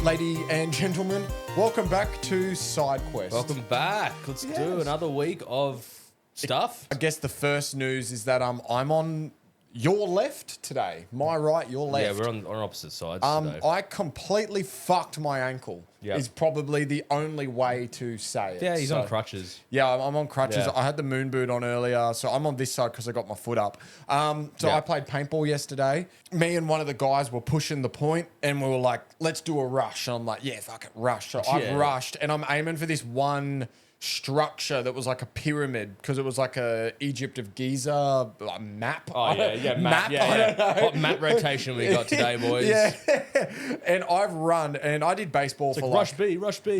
Ladies and gentlemen, welcome back to Side Quest. Welcome back. Let's do another week of stuff. I guess the first news is that I'm on your left today. My right, your left. Yeah, we're on opposite sides today. I completely fucked my ankle. Yep. Is probably the only way to say it. Yeah, he's on crutches. Yeah, I'm on crutches. Yeah. I had the moon boot on earlier, so I'm on this side because I got my foot up. I played paintball yesterday. Me and one of the guys were pushing the point, and we were like, let's do a rush. And I'm like, yeah, fuck it, rush. So I've rushed, and I'm aiming for this one structure that was like a pyramid because it was like a Egypt of Giza map. Oh, yeah, map. I don't know. What map rotation we got today, boys? Yeah, and I've run, and I did baseball for Rush B. Rush B.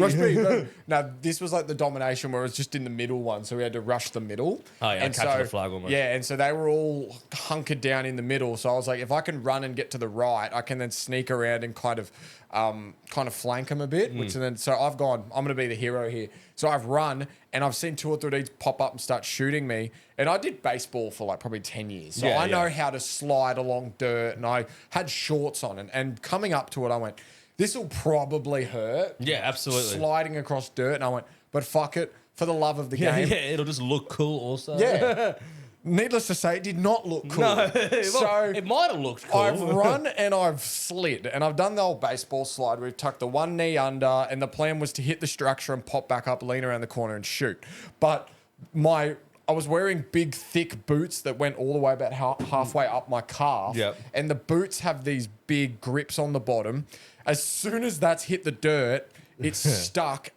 Now, this was like the domination where it was just in the middle one, so we had to rush the middle. Oh, yeah, and capture the flag almost. Yeah, and so they were all hunkered down in the middle. So I was like, if I can run and get to the right, I can then sneak around and kind of flank them a bit. So I've gone, I'm going to be the hero here. So I've run, and I've seen 2 or 3 dudes pop up and start shooting me. And I did baseball for like probably 10 years. So I know how to slide along dirt, and I had shorts on. And coming up to it, I went, this will probably hurt. Yeah, absolutely. Sliding across dirt. And I went, but fuck it, for the love of the game. Yeah, it'll just look cool also. Yeah. Needless to say, it did not look cool. No, so it might have looked cool. I've run and I've slid, and I've done the old baseball slide. We've tucked the one knee under, and the plan was to hit the structure and pop back up, lean around the corner, and shoot. But I was wearing big, thick boots that went all the way about halfway up my calf. Yep. And the boots have these big grips on the bottom. As soon as that's hit the dirt, it's stuck.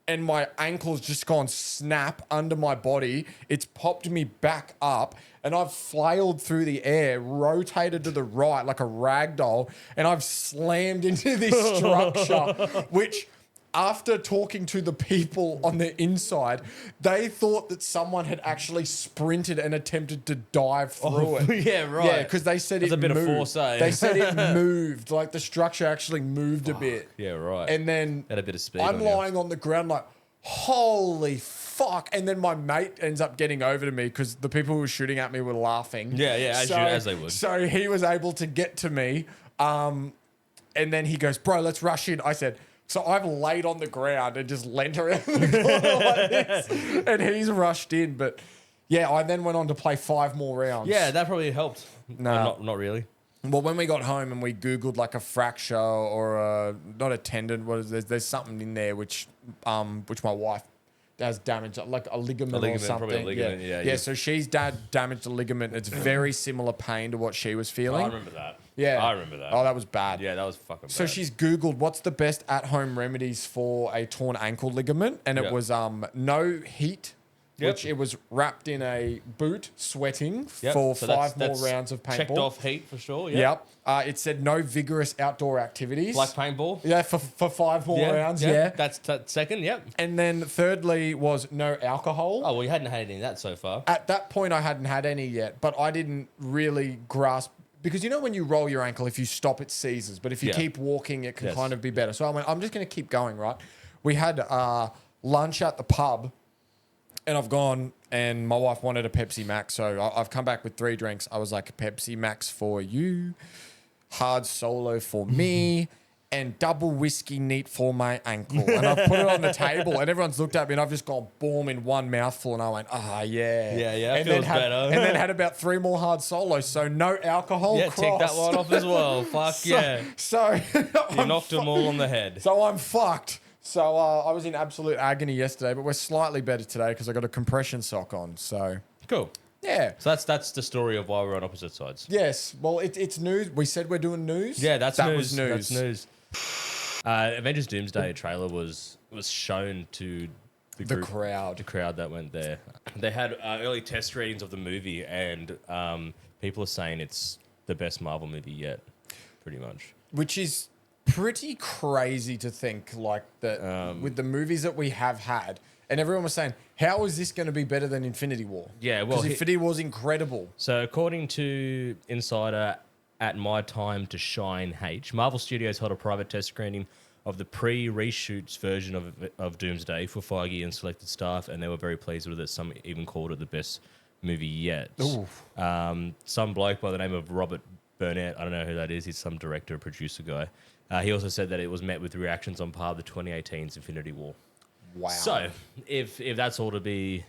And my ankle's just gone snap under my body. It's popped me back up, and I've flailed through the air, rotated to the right like a rag doll, and I've slammed into this structure, which, after talking to the people on the inside, they thought that someone had actually sprinted and attempted to dive through it. Yeah, right. Yeah, because they said That's it a bit moved. of force, eh? They said it moved, like the structure actually moved a bit. Yeah, right. And then Had a bit of speed I'm on you. lying on the ground like, holy fuck. And then my mate ends up getting over to me because the people who were shooting at me were laughing. Yeah, as they would. So he was able to get to me. And then he goes, bro, let's rush in. I said, so I've laid on the ground and just leant around the corner like this. And he's rushed in. But yeah, I then went on to play 5 more rounds. Yeah, that probably helped. No. Not really. Well, when we got home and we Googled like a fracture or not a tendon, there's something in there which my wife has damaged, like a ligament or something. Probably a ligament, yeah. So she's damaged a ligament. It's very similar pain to what she was feeling. I remember that. Yeah. I remember that. Oh, that was bad. Yeah, that was fucking bad. So she's Googled what's the best at-home remedies for a torn ankle ligament, and it was no heat. Yep. Which it was wrapped in a boot, sweating Yep. for So 5 more that's rounds of paintball. Checked off heat for sure. Yep. It said no vigorous outdoor activities. Like paintball. Yeah, for 5 more rounds. Yeah. That's second. Yep. And then thirdly was no alcohol. Oh well, you hadn't had any of that so far. At that point, I hadn't had any yet, but I didn't really grasp. Because you know when you roll your ankle, if you stop, it seizes. But if you keep walking, it can kind of be better. So I went, I'm just going to keep going, right? We had lunch at the pub, and I've gone, and my wife wanted a Pepsi Max. So I've come back with 3 drinks. I was like, Pepsi Max for you, hard solo for me, and double whiskey neat for my ankle. And I've put it on the table, and everyone's looked at me, and I've just gone boom in one mouthful, and I went, yeah. Yeah, and feels then better. And then had about 3 more hard solos, so no alcohol. Yeah, take that one off as well. Fuck yeah. So You knocked them all on the head. So I'm fucked. So I was in absolute agony yesterday, but we're slightly better today because I got a compression sock on. So Cool. yeah. So that's the story of why we're on opposite sides. Yes. Well, it's news. We said we're doing news. Yeah, that news. was news. That's news. Avengers Doomsday trailer was shown to the crowd. The crowd that went there. They had early test screenings of the movie, and people are saying it's the best Marvel movie yet, pretty much. Which is pretty crazy to think like that with the movies that we have had. And everyone was saying, how is this going to be better than Infinity War? Yeah, well, because Infinity War was incredible. So according to Insider at My Time to Shine H, Marvel Studios held a private test screening of the pre-reshoots version of Doomsday for Feige and selected staff, and they were very pleased with it. Some even called it the best movie yet. Some bloke by the name of Robert Burnett, I don't know who that is. He's some director, producer guy. He also said that it was met with reactions on par with the 2018's Infinity War. Wow. So, if that's all to be...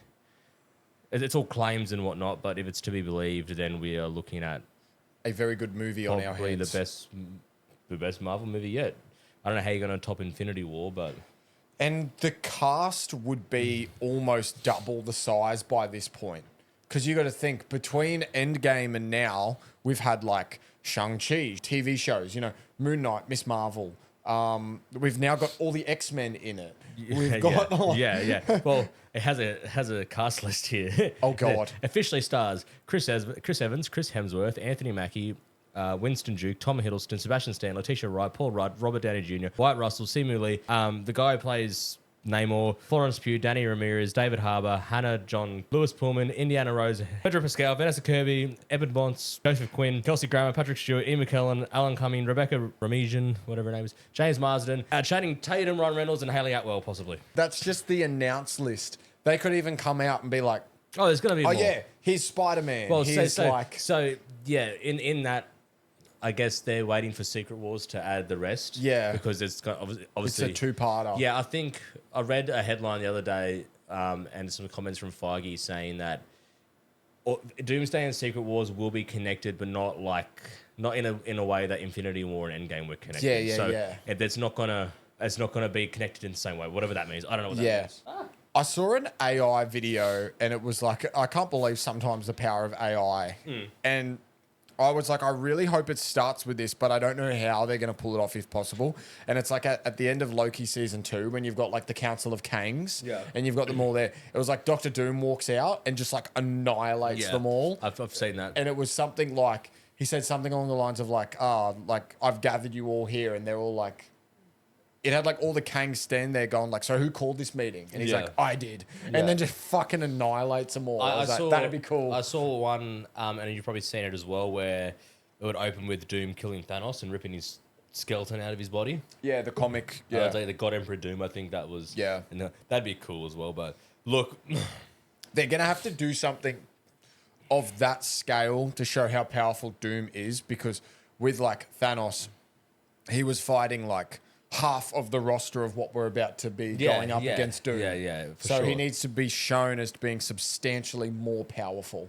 It's all claims and whatnot, but if it's to be believed, then we are looking at a very good movie on our probably hands. the best Marvel movie yet. I don't know how you're going to top Infinity War, but... And the cast would be almost double the size by this point. Because you got to think, between Endgame and now, we've had like Shang-Chi, TV shows, you know, Moon Knight, Miss Marvel. We've now got all the X-Men in it. We've got yeah. Well, it has a cast list here. Oh God! Officially stars Chris Evans, Chris Hemsworth, Anthony Mackie, Winston Duke, Tom Hiddleston, Sebastian Stan, Letitia Wright, Paul Rudd, Robert Downey Jr., Wyatt Russell, Simu Lee, the guy who plays Namor, Florence Pugh, Danny Ramirez, David Harbour, Hannah John, Lewis Pullman, Indiana Rose, Pedro Pascal, Vanessa Kirby, Evan Bonds, Joseph Quinn, Kelsey Grammer, Patrick Stewart, Ian McKellen, Alan Cumming, Rebecca Ramesian, whatever her name is, James Marsden, Channing Tatum, Ron Reynolds, and Haley Atwell, possibly. That's just the announce list. They could even come out and be like, "Oh, there's going to be more." Yeah, he's Spider-Man." Well, so in that, I guess they're waiting for Secret Wars to add the rest. Yeah. Because it's got obviously... It's a two-parter. Yeah, I think I read a headline the other day and some comments from Feige saying that Doomsday and Secret Wars will be connected, but not in a way that Infinity War and Endgame were connected. Yeah. It's not gonna be connected in the same way, whatever that means. I don't know what that means. I saw an AI video and it was like, I can't believe sometimes the power of AI. And I was like, I really hope it starts with this, but I don't know how they're going to pull it off if possible. And it's like at the end of Loki season 2, when you've got like the Council of Kangs, and you've got them all there. It was like Doctor Doom walks out and just like annihilates them all. I've seen that. And it was something like, he said something along the lines of like, like I've gathered you all here, and they're all like, it had like all the Kangs stand there going like, so who called this meeting? And he's like, I did. And then just fucking annihilates them all. I was like, that'd be cool. I saw one, and you've probably seen it as well, where it would open with Doom killing Thanos and ripping his skeleton out of his body. Yeah, the comic. Yeah. The God Emperor Doom, I think that was. Yeah. And that'd be cool as well. But look. They're going to have to do something of that scale to show how powerful Doom is, because with like Thanos, he was fighting like half of the roster of what we're about to be going up against Doom. Yeah, so he needs to be shown as being substantially more powerful.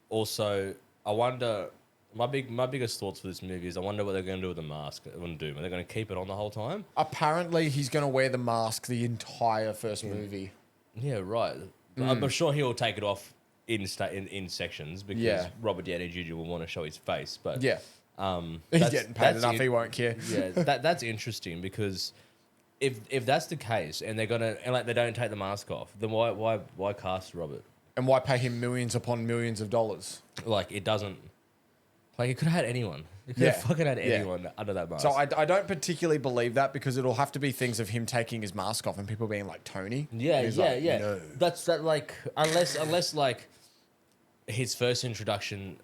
Also, I wonder, my biggest thoughts for this movie is I wonder what they're going to do with the mask on Doom. Are they going to keep it on the whole time? Apparently, he's going to wear the mask the entire first movie. Yeah, right. I'm sure he'll take it off in sections, because Robert Downey Jr. will want to show his face. But he's getting paid enough, he won't care. Yeah, that's interesting, because if that's the case and they're gonna they don't take the mask off, then why cast Robert? And why pay him millions upon millions of dollars? Like, it doesn't. Like, it could have had anyone. It could have fucking had anyone under that mask. So I don't particularly believe that, because it'll have to be things of him taking his mask off and people being like, Tony. Yeah. No. That's that, like, unless like his first introduction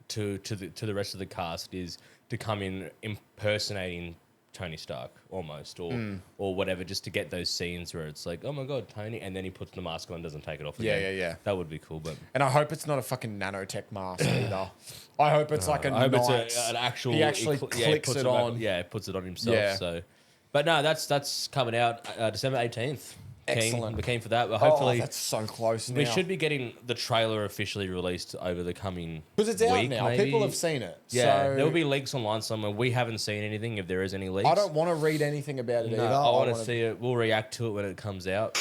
to the rest of the cast is to come in impersonating Tony Stark almost, or whatever, just to get those scenes where it's like, oh my god, Tony, and then he puts the mask on and doesn't take it off again. Yeah. That would be cool, but and I hope it's not a fucking nanotech mask either. I hope it's like I hope it's an actual. He actually clicks it on. It puts it on himself. Yeah. So, but no, that's coming out December 18th. Excellent. We're keen for that. But hopefully, that's so close now. We should be getting the trailer officially released over the coming because it's out now. Maybe. People have seen it. Yeah, so there will be leaks online somewhere. We haven't seen anything. If there is any leaks, I don't want to read anything about it either. I want to see it. We'll react to it when it comes out.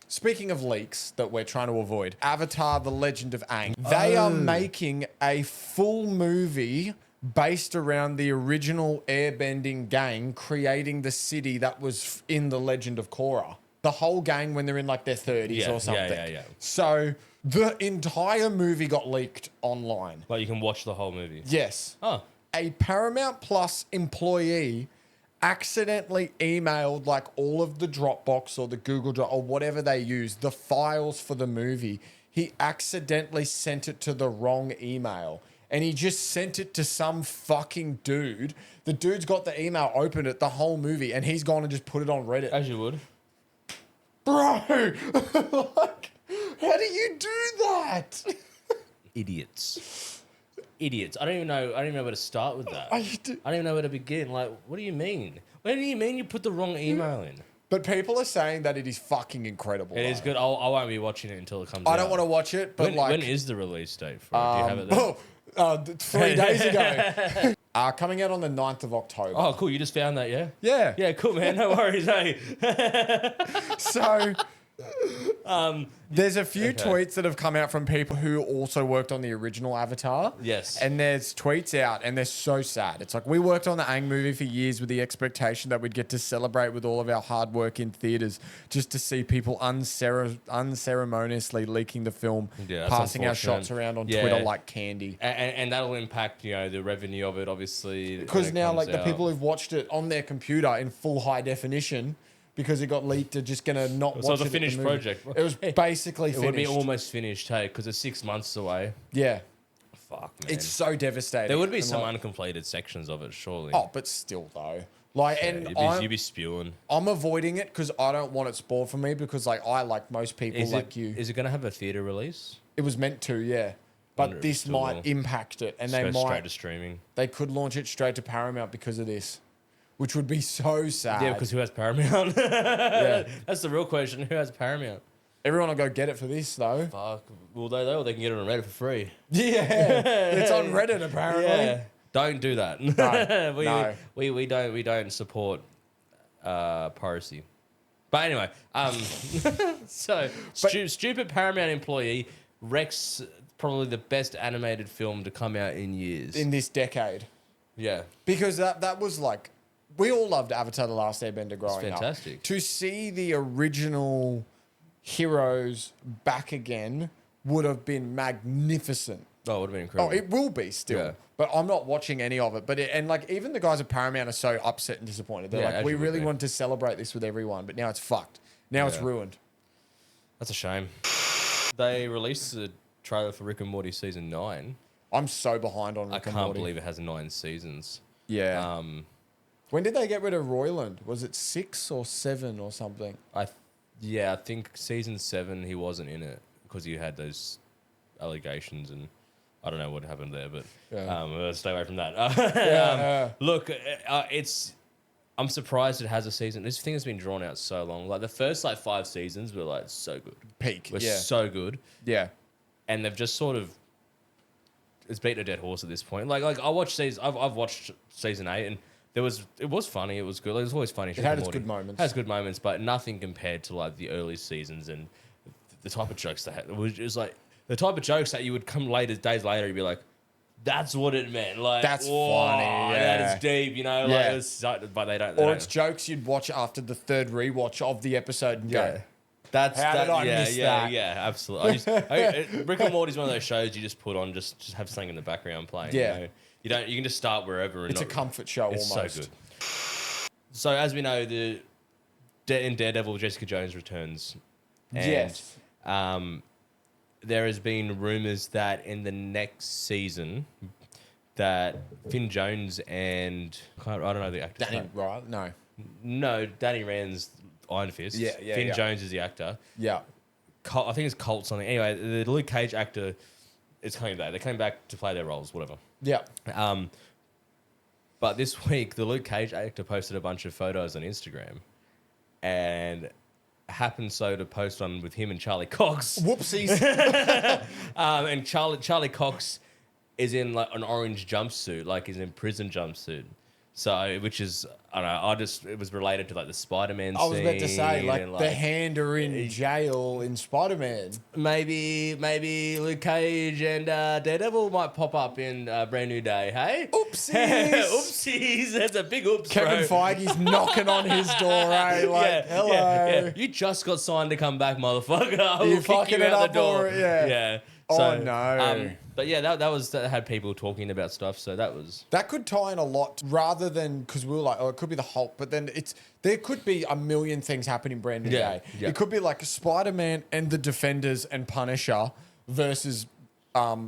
Speaking of leaks that we're trying to avoid, Avatar: The Legend of Aang. They are making a full movie based around the original airbending gang creating the city that was in The Legend of Korra. The whole gang when they're in like their 30s or something. Yeah. So the entire movie got leaked online. Like, you can watch the whole movie. Yes. Oh. A Paramount Plus employee accidentally emailed like all of the Dropbox or the Google Drive or whatever they use, the files for the movie. He accidentally sent it to the wrong email. And he just sent it to some fucking dude. The dude's got the email, opened it, the whole movie, and he's gone and just put it on Reddit. As you would. Bro, like, how do you do that? Idiots. idiots. I don't even know where to start with that. I don't even know where to begin. Like, what do you mean? What do you mean you put the wrong email in? But people are saying that it is fucking incredible. It is good. I won't be watching it until it comes out. I don't want to watch it, but when is the release date for it? Do you have it there? 3 days ago. Coming out on the 9th of October. Oh, cool. You just found that, yeah? Yeah. Yeah, cool, man. No worries, hey. So... there's a few tweets that have come out from people who also worked on the original Avatar. Yes. And there's tweets out, and they're so sad. It's like, we worked on the Aang movie for years with the expectation that we'd get to celebrate with all of our hard work in theaters, just to see people unceremoniously leaking the film, passing our shots around on Twitter like candy. And that'll impact, the revenue of it, obviously. Because now, like, the people who've watched it on their computer in full high definition, because it got leaked, are just going to not watch it. So it's a finished project. It was basically finished. It would be almost finished, hey, because it's 6 months away. Yeah. Fuck, man. It's so devastating. There would be some uncompleted sections of it, surely. Oh, but still, though. Like, and you'd be spewing. I'm avoiding it because I don't want it spoiled for me, because, like, I, like most people Is it going to have a theatre release? It was meant to, yeah. But this might impact it. And they might... straight to streaming. They could launch it straight to Paramount because of this. Which would be so sad. Yeah, because who has Paramount? Yeah. That's the real question. Who has Paramount? Everyone will go get it for this, though. Fuck. Will they, though? Or they can get it on Reddit for free. Yeah. It's on Reddit, apparently. Yeah. Don't do that. No. We don't support piracy. But anyway, stupid Paramount employee wrecks probably the best animated film to come out in years. In this decade. Yeah. Because that was like... We all loved Avatar: The Last Airbender growing up. Fantastic. To see the original heroes back again would have been magnificent. Oh, it would have been incredible. Oh, it will be still. Yeah. But I'm not watching any of it. But even the guys at Paramount are so upset and disappointed. They're like, we really wanted to celebrate this with everyone, but now it's fucked. Now it's ruined. That's a shame. They released the trailer for Rick and Morty season 9. I'm so behind on Rick and Morty. I can't believe it has 9 seasons. Yeah. When did they get rid of Roiland? Was it 6 or 7 or something? I think season 7 he wasn't in it because he had those allegations, and I don't know what happened there, but let's stay away from that. Look, I'm surprised it has a season. This thing has been drawn out so long. Like the first 5 seasons were like so good. Peak. Were so good. Yeah. And they've just sort of it's beaten a dead horse at this point. Like I've watched season 8 and it was funny. It was good. It was always funny. It had its good moments. It has good moments, but nothing compared to like the early seasons and the type of jokes they had. It was just like the type of jokes that you would come days later, you'd be like, "That's what it meant." Like that's funny. Yeah. That is deep. You know, but they don't. It's jokes you'd watch after the third rewatch of the episode and go, How did I miss that? Yeah, absolutely. Rick and Morty's one of those shows you just put on, just have something in the background playing. Yeah. You can just start wherever. It's a comfort show it's almost. So good. So as we know, in Daredevil, Jessica Jones returns. And, yes. There has been rumors that in the next season, that Finn Jones and I don't know the actor. Danny Ryan? No, Danny Rand's Iron Fist. Yeah. Finn Jones is the actor. Yeah. I think it's Colt something. Anyway, the Luke Cage actor is coming back. They came back to play their roles, whatever. Yeah. But this week, the Luke Cage actor posted a bunch of photos on Instagram, and happened so to post one with him and Charlie Cox. Whoopsies. And Charlie Cox is in like an orange jumpsuit, like he's in prison jumpsuit. So, which is, I don't know, it was related to like the Spider-Man scene. I was about to say, like the Hand are in jail in Spider-Man. Maybe Luke Cage and Daredevil might pop up in Brand New Day, hey? Oopsies. Oopsies. That's a big oops, Kevin Feige's knocking on his door, eh? Like, hello. Yeah. You just got signed to come back, motherfucker. I will kick you out the door. Yeah. So, no. But yeah, that had people talking about stuff. So that could tie in a lot rather than because we were like, oh, it could be the Hulk, but then there could be a million things happening Brand New Day. Yeah. It could be like Spider-Man and the Defenders and Punisher versus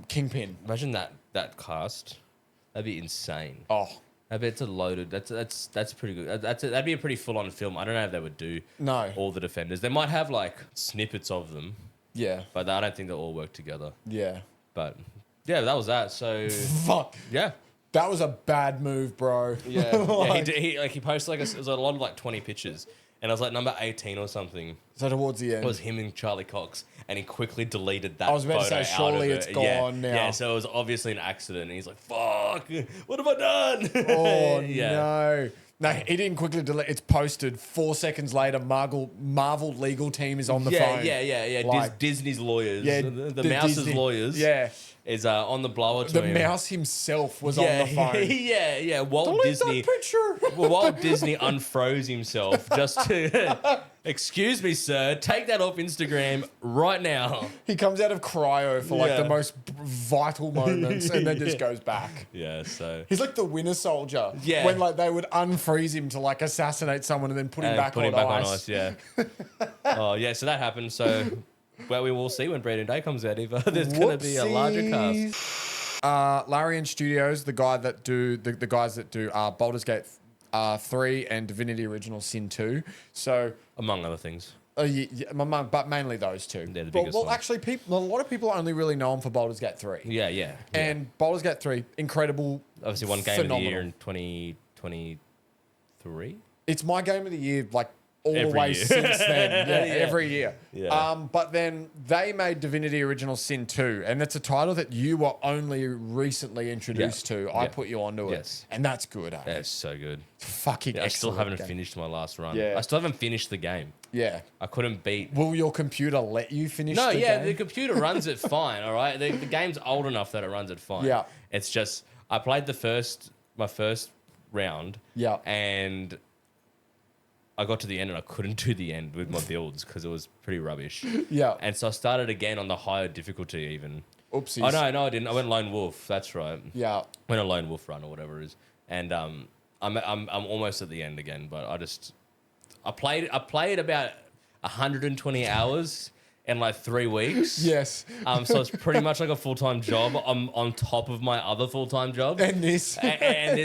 Kingpin. Imagine that cast. That'd be insane. Oh, I bet it's a loaded. That's pretty good. That'd be a pretty full on film. I don't know if they would do all the Defenders. They might have like snippets of them. Yeah, but I don't think they'll all work together. Yeah, but Yeah, that was that. So Fuck. yeah. That was a bad move, bro. Yeah, yeah. He posted like it was a lot of like 20 pictures, and I was like number 18 or something. So towards the end, It was him and Charlie Cox, and he quickly deleted that. I was about to photo say, surely it's gone now. Yeah, so it was obviously an accident, and he's like, "Fuck, what have I done?" Oh yeah. no. No, he didn't quickly delete. It's posted 4 seconds later. Marvel legal team is on the phone. Yeah. Like, Disney's lawyers, Yeah, the mouse's Disney, lawyers, yeah, is on the blower to the him. mouse himself was on the phone. yeah. Walt Delete Disney. that picture. Well, Walt Disney unfroze himself just to. Excuse me, sir. Take that off Instagram right now. He comes out of cryo for like the most vital moments, and then just goes back. Yeah, so He's like the Winter Soldier. Yeah. When like they would unfreeze him to like assassinate someone and then put him back, on, ice. Yeah. Oh yeah, so that happened. So well, we will see when Brandon Day comes out if there's going to be a larger cast. Larian Studios, the guy that do the guys that do Baldur's Gate 3 and Divinity Original Sin 2. So Among other things. But mainly those two. They're the biggest ones. Actually, a lot of people only really know him for Baldur's Gate 3. Yeah. And Baldur's Gate 3, incredible. Obviously, one game phenomenal. of the year in 2023. It's my game of the year, like all Every the way year. since then. Yeah, Yeah. every year. Yeah. But then they made Divinity Original Sin 2, and it's a title that you were only recently introduced to. I put you onto it. Yes. And that's good, eh? That's so good. Fucking I still excellent haven't game. finished my last run. Yeah. I still haven't finished the game. Yeah. I couldn't beat. Will your computer let you finish No, the yeah, game? the computer runs it fine. All right, the game's old enough that it runs it fine. Yeah. It's just I played my first round. Yeah. And I got to the end and I couldn't do the end with my builds because it was pretty rubbish. Yeah. And so I started again on the higher difficulty even. Oopsies. Oh no, I didn't. I went lone wolf. That's right. Yeah. Went a lone wolf run or whatever it is. And I'm almost at the end again, but I played about 120 hours in like 3 weeks. Yes. So it's pretty much like a full-time job. I'm on top of my other full-time job. And this.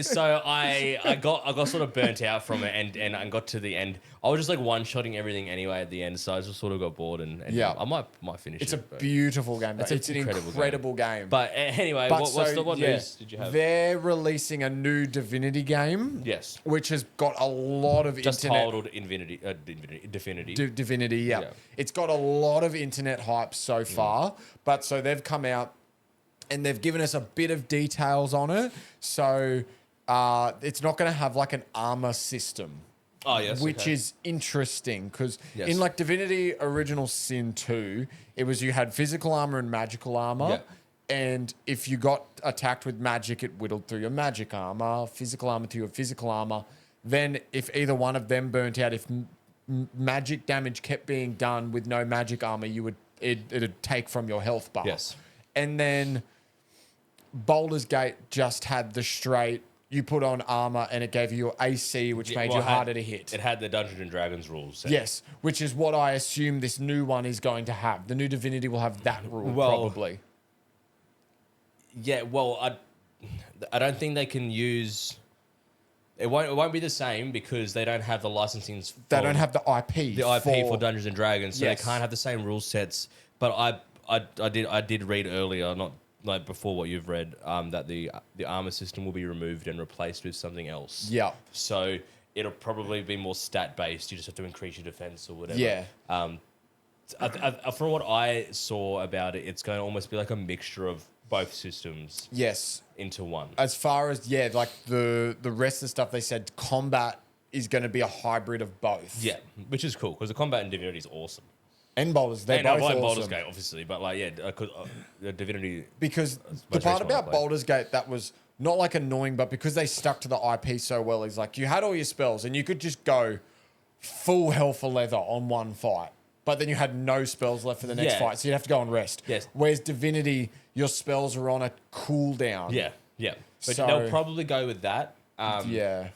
So I got sort of burnt out from it and I got to the end. I was just like one-shotting everything anyway at the end, so I just sort of got bored and Yeah. I might finish It's it. a beautiful game. It's It's an an incredible game. But anyway, what news did you have? They're releasing a new Divinity game. Yes. Which has got a lot of Just internet. titled Divinity. Divinity, yeah. It's got a lot of internet hype so far. But so they've come out and they've given us a bit of details on it. So it's not going to have like an armor system. Oh, yes. Which okay. is interesting because Yes. in like Divinity Original Sin 2, it was you had physical armor and magical armor. Yeah. And if you got attacked with magic, it whittled through your magic armor, physical armor to your physical armor. Then if either one of them burnt out, if magic damage kept being done with no magic armor, it'd take from your health bar. Yes. And then Baldur's Gate just had the straight, you put on armor and it gave you your AC, which made you harder to hit. It had the Dungeons and Dragons rules. Set. Yes, which is what I assume this new one is going to have. The new Divinity will have that rule, probably. Yeah, well, I don't think they can use. It won't be the same because they don't have the licensing. They don't have the IP. The IP for Dungeons and Dragons, so Yes. they can't have the same rule sets. But I did read earlier, not like before what you've read, that the armor system will be removed and replaced with something else. Yeah. So it'll probably be more stat based. You just have to increase your defense or whatever. Yeah. From what I saw about it, it's going to almost be like a mixture of both systems. Yes. Into one. As far as, like the rest of the stuff, they said combat is going to be a hybrid of both. Yeah, which is cool because the combat in Divinity is awesome. And Baldur's, they're And both I like awesome. Baldur's Gate, obviously, but like, the Divinity. Because the most part recent one I about played. Baldur's Gate that was not like annoying, but because they stuck to the IP so well, is like you had all your spells and you could just go full hell for leather on one fight, but then you had no spells left for the next Yeah. fight, so you'd have to go and rest. Yes. Whereas Divinity, your spells are on a cooldown. Yeah. But So- they'll probably go with that. Yeah.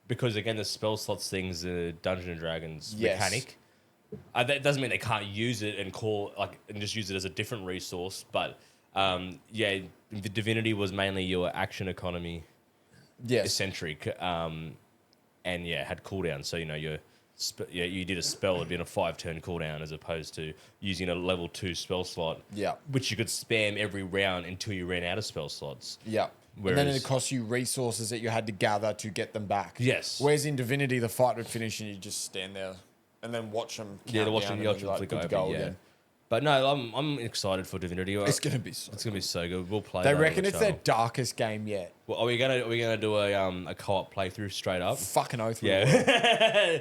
Because again, the spell slots thing's a Dungeons and Dragons Yes. mechanic. That doesn't mean they can't use it and just use it as a different resource. But the Divinity was mainly your action economy Yes. centric, and had cooldowns. So your you did a spell, it'd be in a 5-turn cooldown as opposed to using a level 2 spell slot. Yeah. Which you could spam every round until you ran out of spell slots. Yeah. And then it cost you resources that you had to gather to get them back. Yes. Whereas in Divinity, the fight would finish and you just stand there and then watch them. Watch them flick over. Yeah. But no, I'm excited for Divinity. It's gonna be so good. We'll play. They reckon it's their darkest game yet. Well, are we gonna do a co-op playthrough straight up? Fucking oath. Yeah.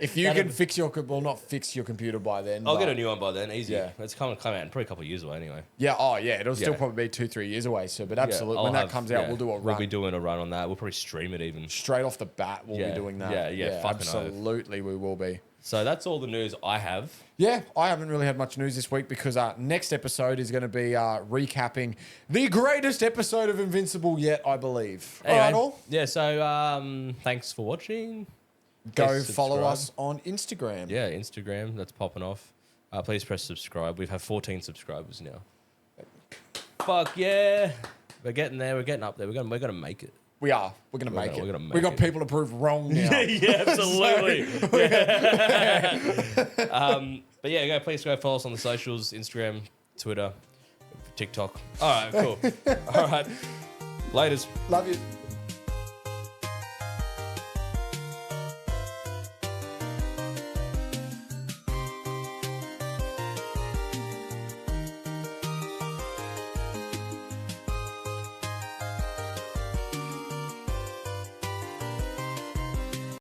If you can fix not fix your computer by then. I'll get a new one by then. Easy. Yeah. It's come out in probably a couple of years away anyway. Yeah. Oh yeah. It'll still probably be 2-3 years away. So, but absolutely, when that comes out, we'll do a run. We'll be doing a run on that. We'll probably stream it even straight off the bat. We'll be doing that. Yeah. Absolutely, we will be. So that's all the news I have. Yeah, I haven't really had much news this week because next episode is going to be recapping the greatest episode of Invincible yet, I believe. Anyway, all right, all? Yeah, so thanks for watching. Go follow us on Instagram. Yeah, Instagram. That's popping off. Please press subscribe. We've had 14 subscribers now. Fuck yeah. We're getting there. We're getting up there. We're gonna make it. We are. We're going to make it. We've got people to prove wrong now. Yeah, absolutely. But yeah, please go follow us on the socials, Instagram, Twitter, TikTok. All right, cool. All right. Laters. Love you.